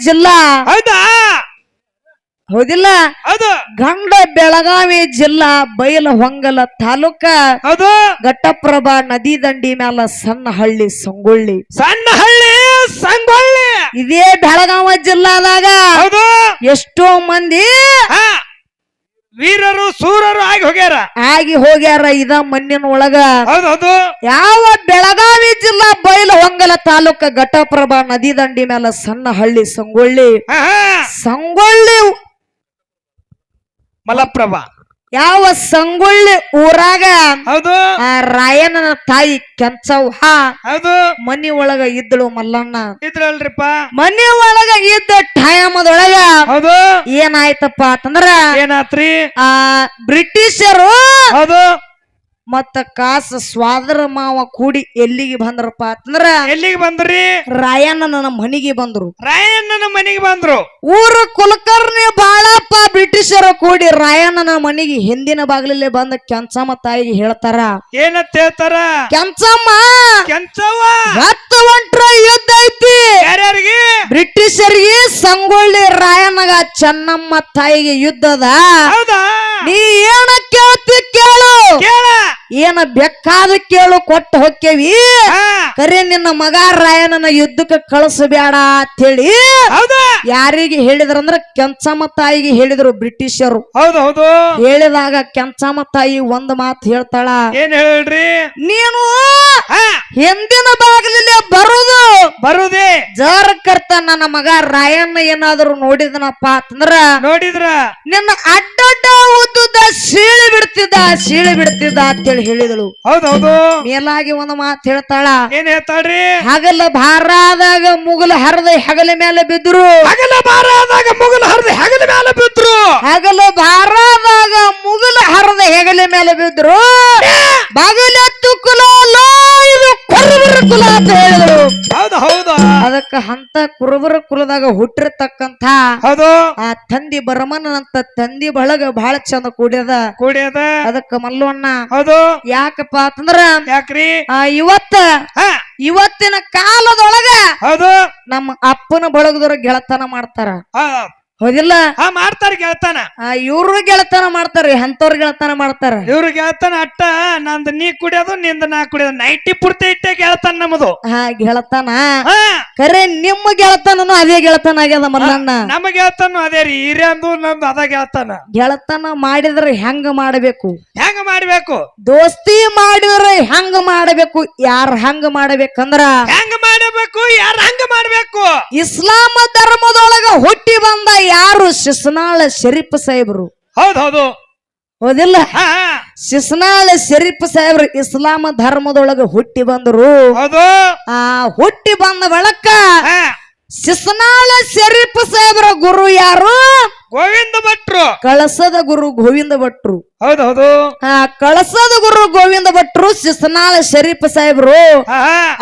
ಜಿಲ್ಲಾ. ಹೌದಾ? ಹೌದಿಲ್ಲ? ಹೌದು. ಗಂಡ ಬೆಳಗಾವಿ ಜಿಲ್ಲಾ ಬೈಲಹೊಂಗಲ ತಾಲೂಕ. ಹೌದು. ಘಟಪ್ರಭಾ ನದಿ ದಂಡಿ ಮ್ಯಾಲ ಸಣ್ಣ ಹಳ್ಳಿ ಸಂಗೊಳ್ಳಿ. ಸಣ್ಣ ಹಳ್ಳಿ ಸಂಗೊಳ್ಳಿ. ಇದೇ ಬೆಳಗಾವಿ ಜಿಲ್ಲಾದಾಗ ಹೌದು. ಎಷ್ಟೋ ಮಂದಿ ವೀರರು ಸೂರರು ಆಗಿ ಹೋಗ್ಯಾರ ಇದ ಮಣ್ಣಿನ ಒಳಗ. ಹೌದೌದು. ಯಾವ ಬೆಳಗಾವಿ ಜಿಲ್ಲಾ ಬೈಲಹೊಂಗಲ ತಾಲೂಕ ಘಟಪ್ರಭಾ ನದಿ ದಂಡಿ ಮ್ಯಾಲ ಸಣ್ಣ ಹಳ್ಳಿ ಸಂಗೊಳ್ಳಿ. ಸಂಗೊಳ್ಳಿ ಮಲಪ್ರಭಾ. ಯಾವ ಸಂಗೊಳ್ಳಿ ಊರಾಗ ಹೌದು. ಆ ರಾಯಣ್ಣನ ತಾಯಿ ಕೆಂಚವ್ವ ಹೌದು ಮನಿ ಒಳಗ ಇದ್ದಳು ಮಲ್ಲಣ್ಣ. ಇದ್ರಲ್ರಿಪ್ಪ. ಮನಿ ಒಳಗ ಇದ್ದ ಟೈಮದೊಳಗ ಹೌದು ಏನಾಯ್ತಪ್ಪ ಅಂತಂದ್ರ ಏನಾತ್ರಿ? ಬ್ರಿಟಿಷರು ಹೌದು ಮತ್ತ ಕಾಸ ಸ್ವಾದರ ಮಾವ ಕೂಡಿ ಎಲ್ಲಿಗೆ ಬಂದ್ರಪ್ಪ ಅಂತಂದ್ರ ಎಲ್ಲಿಗೆ ಬಂದ್ರಿ? ರಾಯಣ್ಣನ ಮನಿಗೆ ಬಂದ್ರು. ರಾಯಣ್ಣನ ಮನೆಗೆ ಬಂದ್ರು. ಊರ ಕುಲಕರ್ಣಿ ಬಾಳಪ್ಪ ಬ್ರಿಟಿಷರು ಕೂಡಿ ರಾಯಣ್ಣನ ಮನಿಗೆ ಹಿಂದಿನ ಬಾಗಿಲಲ್ಲೇ ಬಂದ ಕೆಂಚಮ್ಮ ತಾಯಿಗೆ ಹೇಳ್ತಾರ. ಏನಂತ ಹೇಳ್ತಾರ? ಕೆಂಚಮ್ಮ ಕೆಂಚವ್ವ ಹತ್ತು ಒಂಟ್ರ ಯುದ್ಧ ಐತಿ. ಯಾರ್ಯಾರಿಗೆ? ಬ್ರಿಟಿಷರಿಗೆ ಸಂಗೊಳ್ಳಿ ರಾಯಣ್ಣಗ ಚೆನ್ನಮ್ಮ ತಾಯಿಗೆ ಯುದ್ಧದ. ಹೌದಾ? ನೀ ಏನ ಕೇಳ್ತಿ ಕೇಳು, ಕೇಳ. ಏನ ಬೇಕಾದ ಕೇಳು ಕೊಟ್ಟು ಹೊಕ್ಕೇವಿ. ಕರೆ ನಿನ್ನ ಮಗ ರಾಯಣ್ಣನ ಯುದ್ಧಕ್ಕೆ ಕಳಿಸಬೇಡ ಅಂತ ಹೇಳಿ ಹೌದಾ? ಯಾರಿಗೆ ಹೇಳಿದ್ರಂದ್ರ ಕೆಂಚಮ್ಮ ತಾಯಿಗೆ ಹೇಳಿದ್ರು ಬ್ರಿಟಿಷರು. ಹೌದು ಹೌದು. ಹೇಳಿದಾಗ ಕೆಂಚಮ್ಮ ತಾಯಿ ಒಂದ್ ಮಾತು ಹೇಳ್ತಾಳ. ಏನ್ ಹೇಳ್ರಿ? ನೀನು ಹಿಂದಿನ ಬಾಗಿಲಲ್ಲೇ ಬರುದೇ ಜರಕರ್ತ ನನ್ನ ಮಗ ರಾಯಣ್ಣ ಏನಾದ್ರು ನೋಡಿದನಪ್ಪ ಅಂತಂದ್ರ ನೋಡಿದ್ರ ನಿನ್ನ ಅಡ್ಡಡ್ಡ ಉದ್ದುದ ಸೀಳಿ ಬಿಡ್ತಿದ್ದ ಅಂತೇಳಿ ಹೇಳಿದಳು. ಹೌದೌದು. ಮೇಲಾಗಿ ಒಂದು ಮಾತು ಹೇಳ್ತಾಳ. ಏನ್ ಹೇಳ್ತಾಳ್ರಿ? ಹಗಲ ಭಾರಾದಾಗ ಮುಗಲ ಹರಿದ ಹೆಗಲ ಮೇಲೆ ಬಿದ್ರು. ಹಗಲ ಭಾರಾದಾಗ ಮುಗಲ ಹರಿದ ಹೆಗಲ ಮೇಲೆ ಬಿದ್ರು. ಹಗಲ ಭಾರಾದಾಗ ಮುಗಲ ಹರಿದ ಹೆಗಲ ಮೇಲೆ ಬಿದ್ರು. ಬಾಗಿಲೆತ್ತು ಕುಲ ಇದು ಕುರುಬರ ಕುಲ ಅಂತ ಹೇಳಿದ್ರು. ಹೌದು ಹೌದು. ಅದಕ್ಕ ಅಂತ ಕುರುಬರ ಕುಲದಾಗ ಹುಟ್ಟಿರ್ತಕ್ಕಂಥ ಹೌದು ಆ ತಂದಿ ಬರಮನಂತ ತಂದಿ ಬಳಗ ಬಹಳ ಚಂದ ಕೂಡ್ಯದ. ಅದಕ್ಕ ಮಲ್ಲವಣ್ಣ ಹೌದು ಯಾಕಪ್ಪ ಅಂತಂದ್ರ ಯಾಕ್ರಿ? ಇವತ್ತಿನ ಕಾಲದೊಳಗ ಹೌದು ನಮ್ಮ ಅಪ್ಪನ ಬಳಗದವ್ರ ಗೆಳತನ ಮಾಡ್ತಾರ. ಹೌದಿಲ್ಲ? ಮಾಡ್ತಾರ ಗೆಳತನ. ಇವ್ರು ಗೆಳತನ ಮಾಡ್ತಾರ, ಅಂತವ್ರ ಗೆಳತನ ಮಾಡ್ತಾರ. ಇವ್ರ ಗೆಳತನ ಅಟ್ಟ ನಂದು ನೀ ಕುಡಿಯೋದು ನಿಂದ ನಾ ಕುಡಿಯೋದು ನೈಟಿ ಪೂರ್ತಿ ಇಟ್ಟೆ ಗೆಳತನ ನಮ್ಮದು. ಗೆಳತನ ಕರೆ ನಿಮ್ಮ ಗೆಳತನನು ಅದೇ ಗೆಳತನ ಆಗ್ಯದ ಮಲ್ಲಣ್ಣ. ನಮ್ಮ ಗೆಳತನ ಅದೇ ರೀ. ಹಿರಿಯಂದು ನಮ್ದು ಅದ ಗೆಳತನ. ಗೆಳತನ ಮಾಡಿದ್ರೆ ಹೆಂಗ ಮಾಡಬೇಕು? ದೋಸ್ತಿ ಮಾಡಿದ್ರೆ ಹೆಂಗ ಮಾಡಬೇಕು? ಯಾರ ಹಂಗ ಮಾಡ್ಬೇಕಂದ್ರ ಹೆಂಗ ಮಾಡಬೇಕು? ಯಾರ ಹಂಗ ಮಾಡ್ಬೇಕು? ಇಸ್ಲಾಂ ಧರ್ಮದೊಳಗ ಹುಟ್ಟಿ ಬಂದ ಯಾರು? ಶಿಸ್ನಾಳ ಶರೀಫ್ ಸಾಹೇಬ್ರು. ಹೌದೌದು. ಹೌದಿಲ್ಲ? ಶಿಸ್ನಾಳ ಶರೀಫ್ ಸಾಹೇಬ್ರು ಇಸ್ಲಾಂ ಧರ್ಮದೊಳಗ ಹುಟ್ಟಿ ಬಂದರು. ಹುಟ್ಟಿ ಬಂದ ಬಳಕ ಶಿಸ್ನಾಳ ಶರೀಫ್ ಸಾಹೇಬ್ರ ಗುರು ಯಾರು? ಗೋವಿಂದ ಭಟ್ರು. ಕಳಸದ ಗುರು ಗೋವಿಂದ ಭಟ್ರು. ಹೌದೌದು. ಕಳಸದ ಗುರು ಗೋವಿಂದ ಭಟ್ರು ಶಿಸ್ನಾಳ ಶರೀಫ್ ಸಾಹೇಬ್ರು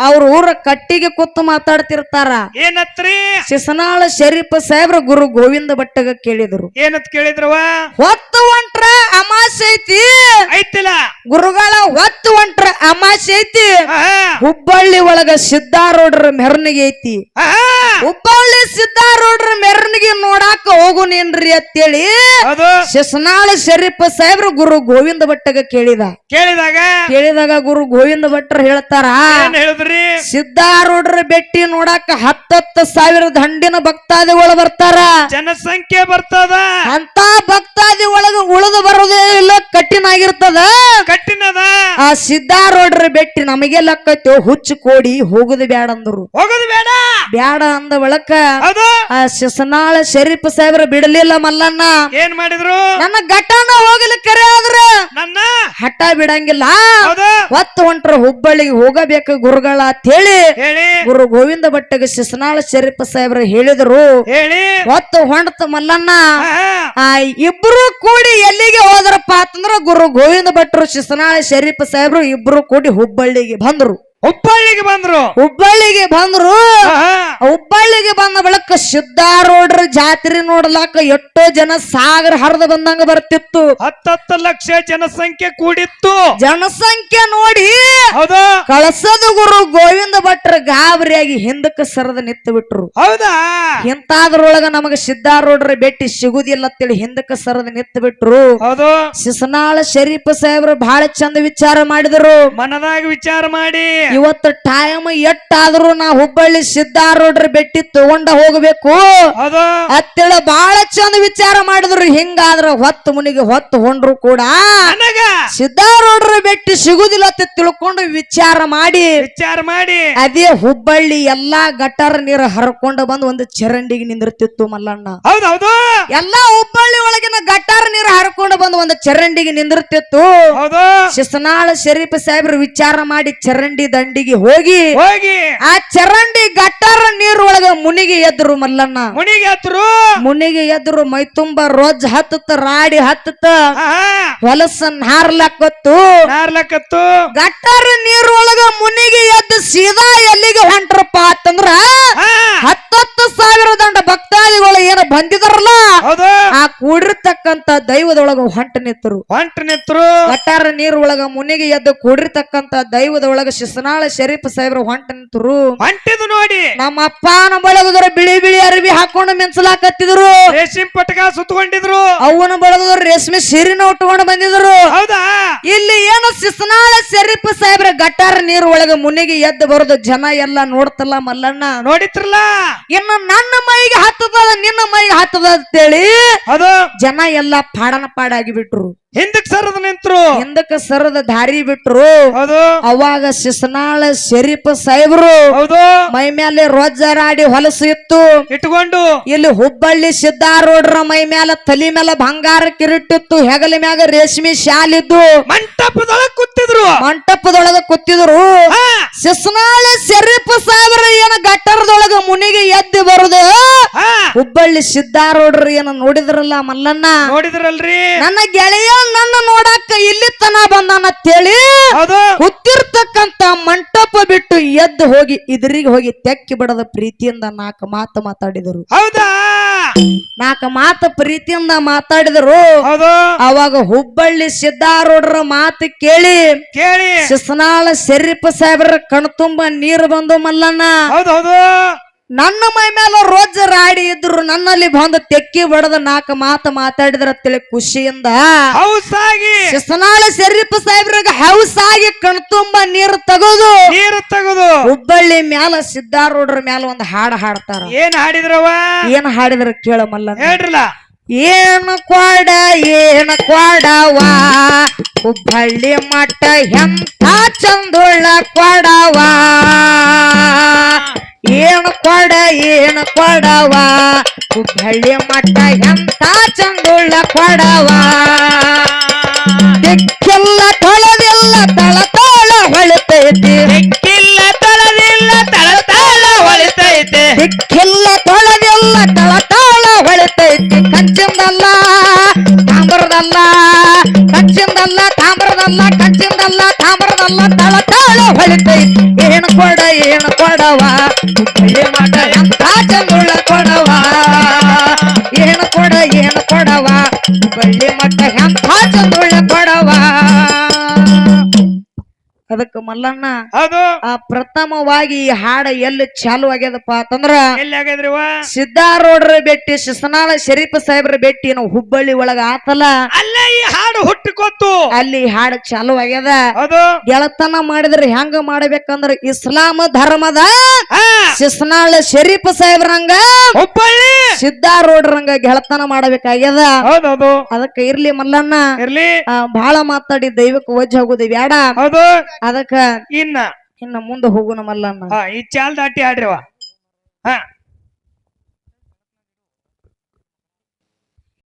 ಅವ್ರ ಊರ ಕಟ್ಟಿಗೆ ಕೂತು ಮಾತಾಡ್ತಿರ್ತಾರ. ಏನತ್ರಿ? ಶಿಸ್ನಾಳ ಶರೀಫ್ ಸಾಹೇಬ್ರ ಗುರು ಗೋವಿಂದ ಭಟ್ಟಗ ಕೇಳಿದ್ರು. ಏನತ್ ಕೇಳಿದ್ರವ? ಹೊತ್ತು ಹೊಂಟ್ರ ಅಮಾಸೆ ಐತಿಲ್ಲ ಗುರುಗಳ, ಹೊತ್ತು ಹೊಂಟ್ರ ಅಮಾಸೆ ಐತಿ. ಹುಬ್ಬಳ್ಳಿ ಒಳಗ ಸಿದ್ದಾರೂಢರ ಮೆರವಣಿಗೆ ಐತಿ. ಹುಬ್ಬಳ್ಳಿ ಸಿದ್ದಾರೂಢರ ಮೆರವಣಿಗೆ ನೋಡಾಕ ಹೋಗುನೇನ್ರಿ ಅಂತೇಳಿ ಶಿಸ್ನಾಳ ಶರೀಫ್ ಸಾಹೇಬ್ರ ಗುರು ಗೋವಿಂದ ಭಟ್ಟಗ ಕೇಳಿದಾಗ ಗುರು ಗೋವಿಂದ ಭಟ್ರು ಹೇಳ್ತಾರ, ಸಿದ್ದಾರೂಢರ ಬೆಟ್ಟಿ ನೋಡಾಕ 10,000 ದಂಡಿನ ಭಕ್ತಾದಿಗಳು ಬರ್ತಾರ. ಜನಸಂಖ್ಯೆ ಬರ್ತದ. ಅಂತ ಭಕ್ತಾದಿ ಒಳಗ ಉಳಿದು ಬರೋದೇ ಇಲ್ಲ, ಕಠಿಣ ಆಗಿರ್ತದ. ಕಠಿಣದ ಆ ಸಿದ್ದಾರೂಢರ ಬೆಟ್ಟಿ ನಮಗೆ ಲಕ್ಕತ್ತೋ ಹುಚ್ಚು ಕೋಡಿ ಹೋಗುದು ಬೇಡ ಅಂದ್ರು. ಬ್ಯಾಡ ಅಂದ ಬಳಕ ಆ ಶಿಸ್ನಾಳ ಶರೀಫ್ ಸಾಹೇಬ್ರ ಬಿಡಲಿಲ್ಲ ಮಲ್ಲಣ್ಣ. ಏನ್ ಮಾಡಿದ್ರು? ನನ್ನ ಘಟನ ಹೋಗಲಿ ಕರೆ ಆದ್ರೆ ನನ್ನ ಹಠ ಬಿಡಂಗಿಲ್ಲ. ಹೊತ್ತು ಹೊಂಟ್ರ ಹುಬ್ಬಳ್ಳಿಗೆ ಹೋಗಬೇಕು ಗುರುಗಳ ಅಂತ ಹೇಳಿ ಗುರು ಗೋವಿಂದ ಭಟ್ಟಗೆ ಶಿಸ್ನಾಳ ಶರೀಫ್ ಸಾಹೇಬ್ರ ಹೇಳಿದ್ರು. ಹೊತ್ತು ಹೊಂಟ ಮಲ್ಲಣ್ಣ ಇಬ್ರು ಕೂಡಿ ಎಲ್ಲಿಗೆ ಹೋದ್ರಪ್ಪ ಅಂತಂದ್ರ ಗುರು ಗೋವಿಂದ ಭಟ್ರು ಶಿಸ್ನಾಳ ಶರೀಫ್ ಸಾಹೇಬ್ರು ಇಬ್ರು ಕೂಡಿ ಹುಬ್ಬಳ್ಳಿಗೆ ಬಂದ್ರು. ಹುಬ್ಬಳ್ಳಿಗೆ ಬಂದ್ರು. ಹುಬ್ಬಳ್ಳಿ ಹುಬ್ಬಳ್ಳಿಗೆ ಬಂದ ಬಳಿಕ ಸಿದ್ದಾರೂಢರ ಜಾತ್ರೆ ನೋಡ್ಲಾಕ ಎಷ್ಟೋ ಜನ ಸಾಗರ ಹರಿದು ಬಂದಂಗ ಬರ್ತಿತ್ತು. 10 ಲಕ್ಷ ಜನಸಂಖ್ಯೆ ಕೂಡಿತ್ತು. ಜನಸಂಖ್ಯೆ ನೋಡಿ ಹೌದಾ ಕಳಸದ ಗುರು ಗೋವಿಂದ ಭಟ್ರ ಗಾಬರಿಯಾಗಿ ಹಿಂದಕ್ಕೆ ಸರದ ನಿತ್ತು ಬಿಟ್ರು. ಹೌದಾ ಇಂತಾದ್ರೊಳಗ ನಮಗ ಸಿದ್ದಾರೂಢರ ಭೇಟಿ ಸಿಗುದಿಲ್ಲ ಅಂತೇಳಿ ಹಿಂದಕ್ಕೆ ಸರದ ನಿತ್ತು ಬಿಟ್ರು. ಹೌದು ಶಿಸನಾಳ ಶರೀಫ್ ಸಾಹೇಬ್ರು ಬಹಳ ಚಂದ ವಿಚಾರ ಮಾಡಿದ್ರು. ಮನದಾಗ ವಿಚಾರ ಮಾಡಿ ಇವತ್ತು ಟೈಮ್ ಎಟ್ಟಾದ್ರೂ ನಾ ಹುಬ್ಬಳ್ಳಿ ಸಿದ್ದಾರೂಢರ ಭೇಟಿ ತಗೊಂಡ ಹೋಗ್ಬೇಕು ಹೌದು ಅತ್ತೇಳ ಬಹಳ ಚಂದ ವಿಚಾರ ಮಾಡಿದ್ರು. ಹಿಂಗಾದ್ರ ಹೊತ್ತು ಮುನಿಗೆ ಹೊತ್ತು ಹೊಂಡ್ರು ಕೂಡ ನನಗ ಸಿದ್ದಾರೂಢರ ಭೇಟಿ ಸಿಗುದಿಲ್ಲ ಅಂತ ತಿಳ್ಕೊಂಡು ವಿಚಾರ ಮಾಡಿ ಅದೇ ಹುಬ್ಬಳ್ಳಿ ಎಲ್ಲಾ ಗಟಾರ ನೀರು ಹರ್ಕೊಂಡು ಬಂದು ಒಂದು ಚರಂಡಿಗೆ ನಿಂದಿರ್ತಿತ್ತು ಮಲ್ಲಣ್ಣ. ಹೌದೌದು ಎಲ್ಲಾ ಹುಬ್ಬಳ್ಳಿ ಒಳಗಿನ ಗಟಾರ ನೀರು ಹರ್ಕೊಂಡು ಬಂದು ಒಂದು ಚರಂಡಿಗೆ ನಿಂದಿರ್ತಿತ್ತು. ಹೌದು ಶಿಸನಾಳ ಶರೀಫ್ ಸಾಹೇಬ್ರು ವಿಚಾರ ಮಾಡಿ ಚರಂಡಿ ದಂಡಿಗೆ ಹೋಗಿ ಆ ಚರಂಡಿ ಗಟಾರ ನೀರು ಒಳಗ ಮುನಿಗೆ ಎದ್ರು ಮಲ್ಲಣ್ಣ. ಮುನಿಗೆ ಎದ್ರು ಮೈ ತುಂಬ ರೋಜ್ ಹತ್ತತ್ತ ರಾಡಿ ಹತ್ತತ್ತ ಹೊಲಸನ್ ಹಾರ್ಲಕ್ಕತ್ತು ಗಟಾರ ನೀರು ಒಳಗ ಮುನಿಗೆ ಎದ್ದು ಸೀದಾ ಎಲ್ಲಿಗೆ ಹೊಂಟ್ರಪ್ಪ ಅಂತಂದ್ರ 10,000 ದಂಡ ಭಕ್ತಾದಿಗಳು ಏನು ಬಂದಿದಾರಲ್ಲ ಆ ಕೂಡಿರ್ತಕ್ಕಂತ ದೈವದೊಳಗ ಹೊಂಟ ನಿಂತರು. ಗಟಾರ ನೀರು ಒಳಗ ಮುನಿಗೆ ಎದ್ದು ಕೂಡಿರ್ತಕ್ಕಂತ ದೈವದೊಳಗ ಶಿಸನಾಳ ಶರೀಫ್ ಸಾಹೇಬ್ರು ಹೊಂಟ ನಿಂತರು. ಹೊಂಟಿದ್ ನೋಡಿ ನಮ್ಮ ಅಪ್ಪ ನಮ್ಮ ಬಳಗದವ್ರ ಬಿಳಿ ಬಿಳಿ ಅರಬಿ ಹಾಕೊಂಡು ಮೆನ್ಸಲಾಕತ್ತಿದ್ರು. ರೇಷ್ಮೆ ಪಟಕ ಸುತ್ತಕೊಂಡಿದ್ರು. ಅವನ ಬಳಗದವ್ರು ರೇಷ್ಮೆ ಸೀರಿನ ಉಟ್ಕೊಂಡು ಬಂದಿದ್ರು. ಹೌದಾ ಇಲ್ಲಿ ಏನು ಶಿಸನಾಳ ಶರೀಫ್ ಸಾಹೇಬ್ರ ಗಟಾರ ನೀರು ಒಳಗ ಮುನಿಗೆ ಎದ್ದು ಬರೋದು ಜನ ಎಲ್ಲ ನೋಡ್ತಲ್ಲ ಮಲ್ಲಣ್ಣ. ನೋಡಿತ್ರಲ್ಲ ಇನ್ನು ನನ್ನ ಮೈಗೆ ಹತ್ತದ ನಿನ್ನ ಮೈಗೆ ಹತ್ತದ ಅಂತೇಳಿ ಅದು ಜನ ಎಲ್ಲ ಪಾಡನ ಪಾಡಾಗಿ ಬಿಟ್ರು. ಹಿಂದಕ್ ಸರದ ನಿಂತ್ರು. ಹಿಂದಕ್ಕೆ ಸರದ ದಾರಿ ಬಿಟ್ರು. ಹೌದು ಅವಾಗ ಶಿಸನಾಳ ಶರೀಫ್ ಸಾಹೇಬ್ರು ಹೌದು ಮೈ ಮೇಲೆ ರೋಜರಾಡಿ ಹೊಲಸು ಇತ್ತು ಇಟ್ಕೊಂಡು ಇಲ್ಲಿ ಹುಬ್ಬಳ್ಳಿ ಸಿದ್ದಾರೂಢರ ಮೈ ಮೇಲೆ ತಲಿ ಮೇಲೆ ಬಂಗಾರ ಕಿರೀಟಿತ್ತು. ಹೆಗಲ ಮ್ಯಾಗ ರೇಷ್ಮೆ ಶಾಲಿದ್ದು ಮಂಟಪದೊಳಗ ಕೂತಿದ್ರು. ಶಿಸನಾಳ ಶರೀಫ್ ಸಾಹೇಬ್ರ ಏನ ಗಟ್ಟರದೊಳಗ ಮುನಿಗೆ ಎದ್ದು ಬರುದು ಹುಬ್ಬಳ್ಳಿ ಸಿದ್ದಾರೂಢರು ಏನ ನೋಡಿದ್ರಲ್ಲ ಮಲ್ಲಣ್ಣ. ನೋಡಿದ್ರಲ್ರಿ ನನ್ನ ಗೆಳೆಯ ನನ್ನ ನೋಡಾಕ ಇಲ್ಲಿ ತನ ಬಂದಾನಂತೇಳಿ ಕೂತಿರ್ತಕ್ಕಂತ ಮಂಟಪ ಬಿಟ್ಟು ಎದ್ದು ಹೋಗಿ ಇದ್ರಿಗೆ ಹೋಗಿ ತೆಕ್ಕಿ ಬಿಡದ ಪ್ರೀತಿಯಿಂದ 4 ಮಾತು ಮಾತಾಡಿದರು. ಹೌದಾ 4 ಮಾತು ಪ್ರೀತಿಯಿಂದ ಮಾತಾಡಿದರು. ಅವಾಗ ಹುಬ್ಬಳ್ಳಿ ಸಿದ್ದಾರೂಢರ ಮಾತು ಕೇಳಿ ಶಿಸನಾಳ ಶರೀಫ್ ಸಾಹೇಬ್ರ ಕಣ್ತುಂಬ ನೀರು ಬಂದು ಮಲ್ಲಣ್ಣ. ನನ್ನ ಮೈ ಮೇಲೆ ರೋಜ ರಾಡಿ ಇದ್ರು ನನ್ನಲ್ಲಿ ಬಂದು ತೆಕ್ಕಿ ಬಡದ 4 ಮಾತು ಮಾತಾಡಿದ್ರ ತಿಳಿ ಖುಷಿಯಿಂದ ಶಿಸನಾಳ ಶರೀಫ್ ಸಾಹೇಬ್ರಿಗೆ ಹೌಸಾಗಿ ಕಣ್ತುಂಬ ನೀರು ತಗೋದು ಹುಬ್ಬಳ್ಳಿ ಮ್ಯಾಲ ಸಿದ್ದಾರೂಢರ ಮ್ಯಾಲ ಒಂದು ಹಾಡು ಹಾಡ್ತಾರ. ಏನ್ ಹಾಡಿದ್ರ ಕೇಳ ಮಲ್ಲ. ಹೇಳ್ರಲ್ಲ ಏನು ಕೊಡವಾ ಹುಬ್ಬಳ್ಳಿ ಮಠ ಎಂಥ ಚಂದುಳ್ಳ ಕೊಡವಾ. ಏನು ಕೊಡವಾ ಹುಬ್ಬಳ್ಳಿ ಮಠ ಎಂಥ ಚಂದುಳ್ಳ ಕೊಡವಾ. ದಿಕ್ಕಿಲ್ಲ ತೊಳೆದಿಲ್ಲ ತಳತಾಳ ಹೊಳಿತೈತಿ. ದಿಕ್ಕಿಲ್ಲ ತೊಳೆದಿಲ್ಲ ತಳತಾಳ ಹೊಳಿತೈತಿ. ಕಂಚಿಂದಲ್ಲ ತಾಮ್ರದಲ್ಲ ತಳತಾಳ ಹೊಳಿತೈತಿ. ಏನು ಕೊಡವಾ ಹುಬ್ಬಳ್ಳಿ ಮಠ ಎಂಥ ಚಂದುಳ್ಳ ಕೊಡವಾ. ಏನು ಕೊಡವಾ ಹುಬ್ಬಳ್ಳಿ ಮಠ ಎಂಥ ಚಂದುಳ್ಳ ಕೊಡವಾ. ಅದಕ್ಕೆ ಮಲ್ಲಣ್ಣ ಪ್ರಥಮವಾಗಿ ಈ ಹಾಡ ಎಲ್ಲಿ ಚಾಲು ಆಗ್ಯದಪ್ಪ ಅಂತಂದ್ರ ಸಿದ್ದಾರೂಢರ ಭೇಟಿ ಶಿಸನಾಳ ಶರೀಫ್ ಸಾಹೇಬ್ರ ಭೇಟಿ ನಾವು ಹುಬ್ಬಳ್ಳಿ ಒಳಗ ಆತಲ್ಲ ಅಲ್ಲೇ ಈ ಹಾಡು ಹುಟ್ಟಿಕೊತ್ತು. ಅಲ್ಲಿ ಹಾಡು ಚಾಲು ಆಗ್ಯದ. ಗೆಳತನ ಮಾಡಿದ್ರೆ ಹೆಂಗ ಮಾಡ್ಬೇಕಂದ್ರ ಇಸ್ಲಾಂ ಧರ್ಮದ ಶಿಸನಾಳ ಶರೀಫ್ ಸಾಹೇಬ್ರಂಗ ಹುಬ್ಬಳ್ಳಿ ಸಿದ್ದಾರೂಢರಂಗ ಗೆಳತನ ಮಾಡಬೇಕಾಗ್ಯದ. ಅದಕ್ಕೆ ಇರ್ಲಿ ಮಲ್ಲಣ್ಣ ಬಹಳ ಮಾತಾಡಿ ದೈವಕ್ಕೆ ವಜ್ಜ ಹೋಗುದು ಬ್ಯಾಡ. ಅದಕ್ಕ ಇನ್ನ ಮುಂದೆ ಹೋಗುನ ಮಲ್ಲಣ್ಣ. ಈ ಚಾಲ್ ದಾಟಿ ಆಡ್ರಿವ.